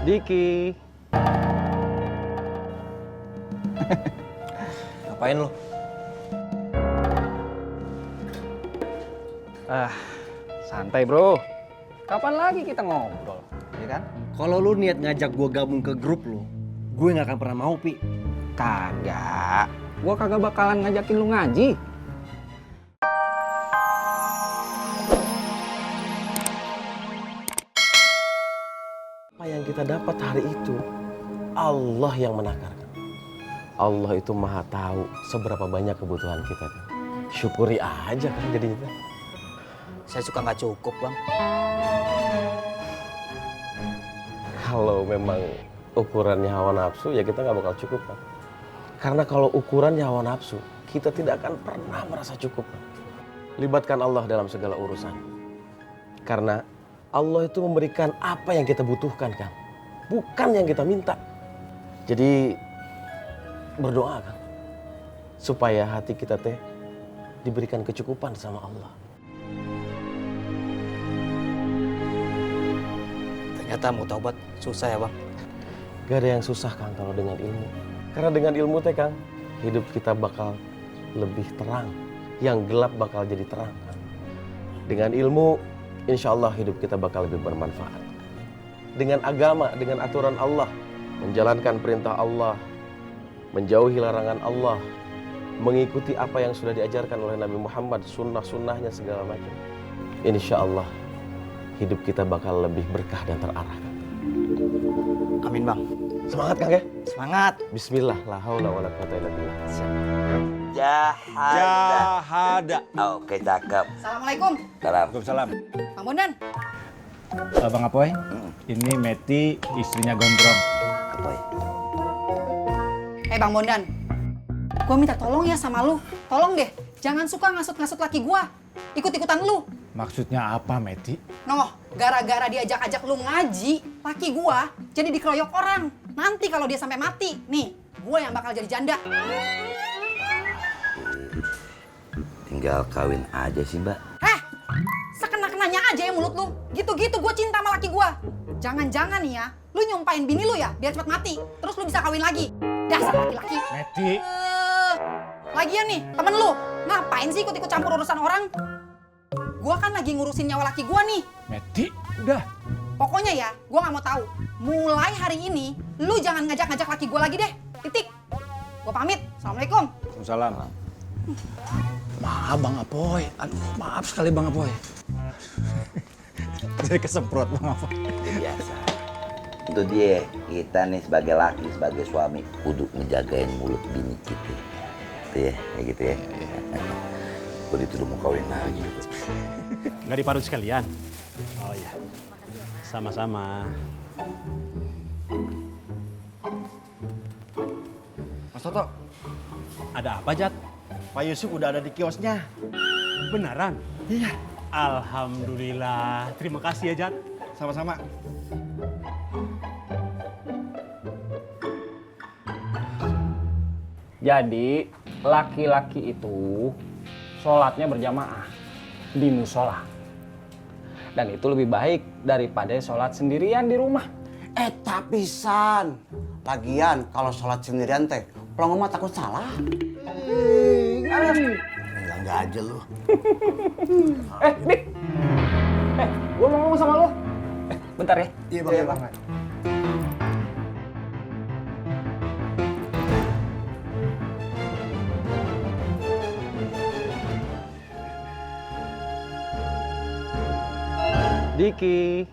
Diki. Ngapain lu? Santai bro. Kapan lagi kita ngobrol, ya kan? Kalau lu niat ngajak gua gabung ke grup lu, gue nggak akan pernah mau, Pi. Kagak. Gua kagak bakalan ngajakin lu ngaji. Apa yang kita dapat hari itu, Allah yang menakarkan. Allah itu maha tahu seberapa banyak kebutuhan kita. Syukuri aja kan jadinya. Saya suka nggak cukup, Bang. Kalau memang ukurannya hawa nafsu, ya kita nggak bakal cukup kan. Karena kalau ukurannya hawa nafsu, kita tidak akan pernah merasa cukup. Libatkan Allah dalam segala urusan. Karena Allah itu memberikan apa yang kita butuhkan, Kang. Bukan yang kita minta. Jadi berdoa, Kang. Supaya hati kita teh diberikan kecukupan sama Allah. Ternyata mau taubat susah ya, Bang. Gak ada yang susah, Kang, kalau dengan ilmu. Karena dengan ilmu teh, Kang, hidup kita bakal lebih terang. Yang gelap bakal jadi terang, Kang. Dengan ilmu, insya Allah hidup kita bakal lebih bermanfaat. Dengan agama, dengan aturan Allah, menjalankan perintah Allah, menjauhi larangan Allah, mengikuti apa yang sudah diajarkan oleh Nabi Muhammad, sunnah-sunnahnya segala macam. Insya Allah hidup kita bakal lebih berkah dan terarah. Amin, Bang. Semangat, Kang, ya. Semangat. Bismillah, la haula wala quwata illa billah. Jahada. Oke, cakep. Assalamualaikum. Salam. Waalaikumsalam. Bang Bondan. Bang Apoy, ini Meti, istrinya Gondrong. Apoy. Bang Bondan. Gua minta tolong ya sama lu. Tolong deh, jangan suka ngasut-ngasut laki gua. Ikut-ikutan lu. Maksudnya apa, Meti? Noh, gara-gara diajak-ajak lu ngaji, laki gua jadi dikeroyok orang. Nanti kalau dia sampai mati, nih, gua yang bakal jadi janda. Tinggal kawin aja sih, Mbak. Heh, sekena-kenanya aja ya mulut lu. Gitu-gitu gua cinta sama laki gua. Jangan-jangan nih ya, lu nyumpain bini lu ya biar cepet mati. Terus lu bisa kawin lagi. Dasar laki-laki. Meti. Lagian nih, temen lu, ngapain sih ikut-ikut campur urusan orang? Gua kan lagi ngurusin nyawa laki gua nih. Meti, udah. Pokoknya ya, gua nggak mau tahu. Mulai hari ini, lu jangan ngajak-ngajak laki gua lagi deh. Titik. Gua pamit. Assalamualaikum. Waalaikumsalam. Maaf, Bang Apoy. Aduh, maaf sekali, Bang Apoy. Jadi kesemprot, Bang Apoy. Biasa. Itu dia, kita nih sebagai laki, sebagai suami, kudu ngejagain mulut bini kita. Itu ya, kayak gitu ya. Gue dituduh mau kawin lagi. Nggak diparut sekalian? Oh iya, sama-sama. Mas Toto, Ada apa, Jat? Pak Yusuf udah ada di kiosnya. Beneran? Iya. Alhamdulillah. Terima kasih ya, Jat. Sama-sama. Jadi laki-laki itu sholatnya berjamaah di musola. Dan itu lebih baik daripada sholat sendirian di rumah. Tapi San, lagian kalau sholat sendirian teh, pelongo mah takut salah. Enggak aja lu. Dik. Gua mau ngomong sama lo. Bentar ya. Iya bang. Diki.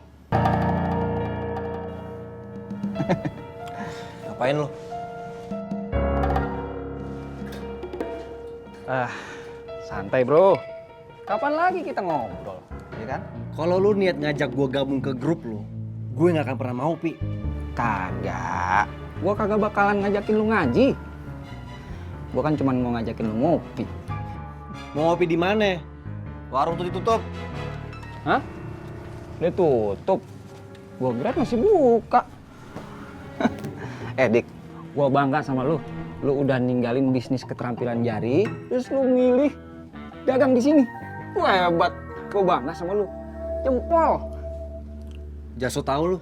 Ngapain lu? Santai bro. Kapan lagi kita ngobrol, ya kan? Kalau lu niat ngajak gua gabung ke grup lu, gue nggak akan pernah mau, Pi. Kagak. Gua kagak bakalan ngajakin lu ngaji. Gua kan cuman mau ngajakin lu ngopi. Mau ngopi di mana? Warung tuh ditutup. Hah? Dia tutup. Gua kira masih buka. Dik, gua bangga sama lu. Lu udah ninggalin bisnis keterampilan jari, terus lu milih dagang di sini. Wah, hebat. Gua bangga sama lu. Jempol. Jaso tahu lu.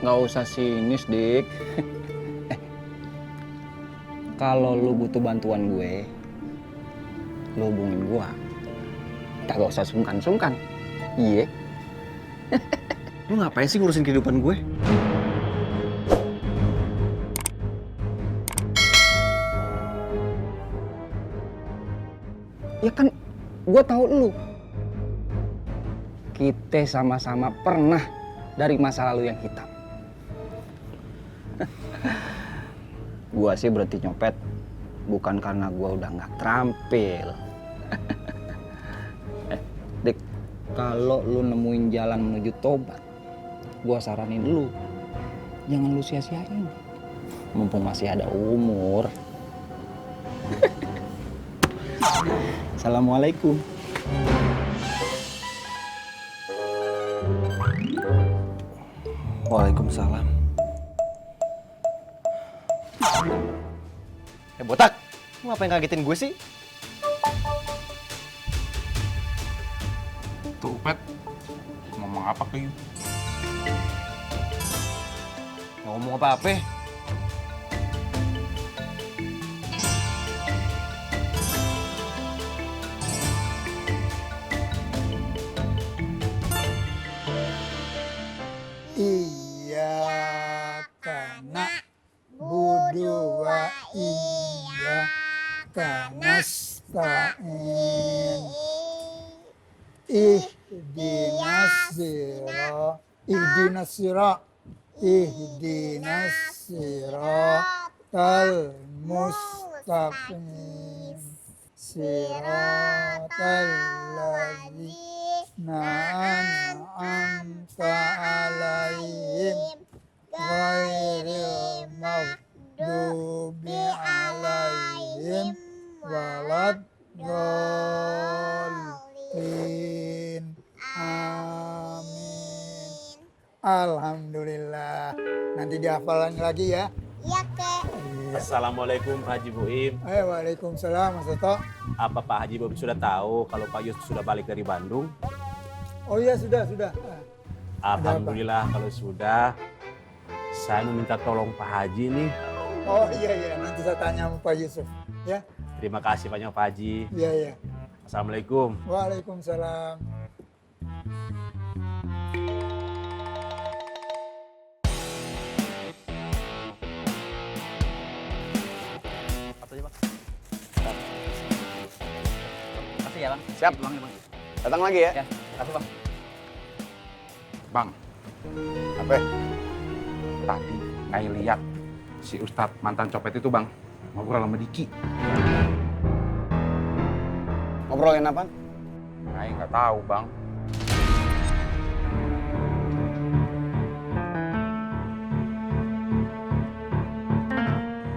Nggak usah sinis, Dik. Kalau lu butuh bantuan gue, lu hubungin gua. Kagak usah sungkan-sungkan. Iya. Lu ngapain sih ngurusin kehidupan gue? Ya kan gua tahu lu. Kita sama-sama pernah dari masa lalu yang hitam. Gua sih berhenti nyopet bukan karena gua udah nggak terampil. Dik, kalau lu nemuin jalan menuju tobat, gua saranin lu jangan lu sia-siain. Mumpung masih ada umur. Assalamualaikum. Waalaikumsalam. Botak, lu ngapain ngagetin gue sih? Tuh, Pet. Ngomong apa ke you? Ngomong apa-apa? Iyyaka na'budu wa iyyaka nasta'in. Ihdinas siratal mustaqim. Siratal ladzina an'amta alaihim ghairil maghdubi alaihim waladdallin. Amin. Alhamdulillah. Nanti dihafalin lagi ya. Iya, Kek. Assalamualaikum Pak Haji Buim. Waalaikumsalam, Mas Toto. Apa Pak Haji Buim sudah tahu kalau Pak Yus sudah balik dari Bandung? Oh iya, sudah. Alhamdulillah kalau sudah. Saya meminta tolong Pak Haji nih. Oh iya, nanti saya tanya sama Pak Yusuf. Ya. Terima kasih banyak Pak Haji. Iya. Assalamualaikum. Waalaikumsalam. Makasih ya, Bang. Siap. Datang lagi ya. Ya, makasih, Bang. Bang, Apa? tadi Ai lihat si Ustadz mantan copet itu, Bang, ngobrol sama Diki. Ngobrolin apa? Ai nggak tahu, Bang.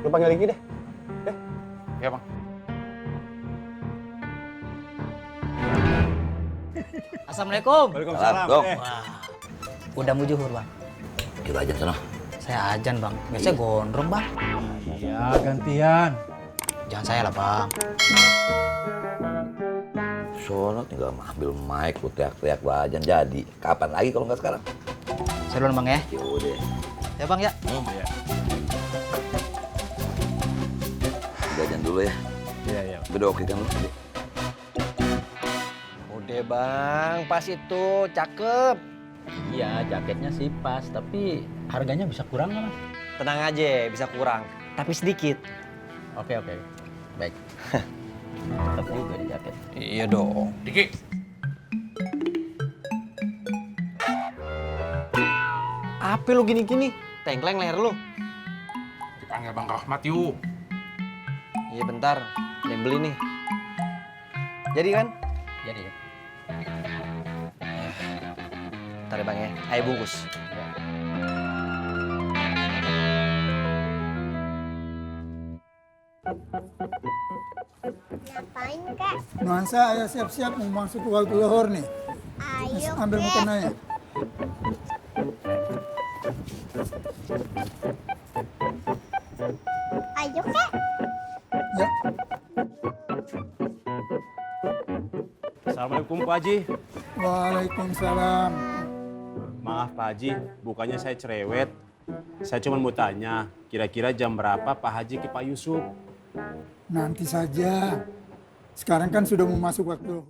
Lu panggil Diki deh. Ya, Bang. Assalamualaikum. Waalaikumsalam. Dong. Udah mau zuhur, Bang. Kita aja sana. Saya ajan, Bang. Biasanya gondrong, Bang. Iya, gantian. Jangan saya lah, Bang. Sholat tinggal ambil mic, lu teriak-teriak lu aja jadi. Kapan lagi kalau nggak sekarang? Saya duluan, Bang ya. Yaudah. Ya, Bang ya. Jajan dulu ya. Iya. Udah oke kan lu? Udah bang, pas itu, cakep. Iya, jaketnya sih pas, tapi harganya bisa kurang nggak, Mas? Tenang aja, bisa kurang. Tapi sedikit. Oke. Baik. Tetap juga di jaket. Iya dong. Diki. Apa lu gini-gini? Tengkleng leher lu. Dipanggil Bang Rahmat yuk. Iya bentar, ada yang beli nih. Jadi kan? Jadi ya. Ntar ya bang ya, ayo bungkus. Ngapain, Kak? Nuansa, ayo siap-siap mau masuk ke waktu lohor nih. Ayo, Ambil Kek. mukenanya. Ayo, Kek. Ya. Assalamualaikum Pak Haji. Waalaikumsalam. Maaf Pak Haji, bukannya saya cerewet. Saya cuma mau tanya, kira-kira jam berapa Pak Haji ke Pak Yusuf? Nanti saja. Sekarang kan sudah mau masuk waktu.